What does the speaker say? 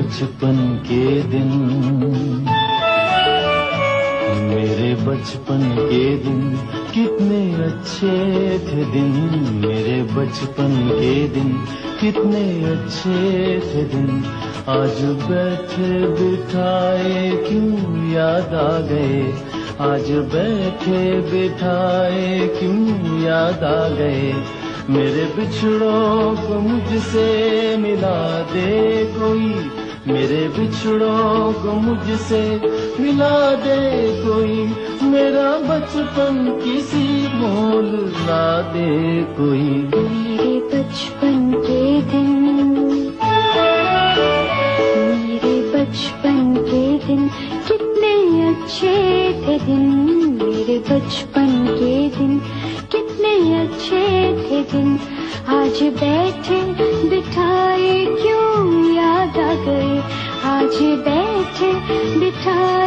बचपन के दिन, मेरे बचपन के दिन कितने अच्छे थे दिन, मेरे बचपन के दिन कितने अच्छे थे दिन। आज बैठे बिठाए क्यों याद आ गए, आज बैठे बिठाए क्यों याद आ गए। मेरे बिछड़ों को मुझसे मिला दे कोई, मेरे बिछड़ों को मुझसे मिला दे कोई। मेरा बचपन किसी मोल ला दे कोई। मेरे बचपन के दिन, मेरे बचपन के दिन कितने अच्छे थे दिन, मेरे बचपन के दिन कितने अच्छे थे दिन। आज बैठे बिठाए क्यों याद आ गए, आज बैठे बिठाए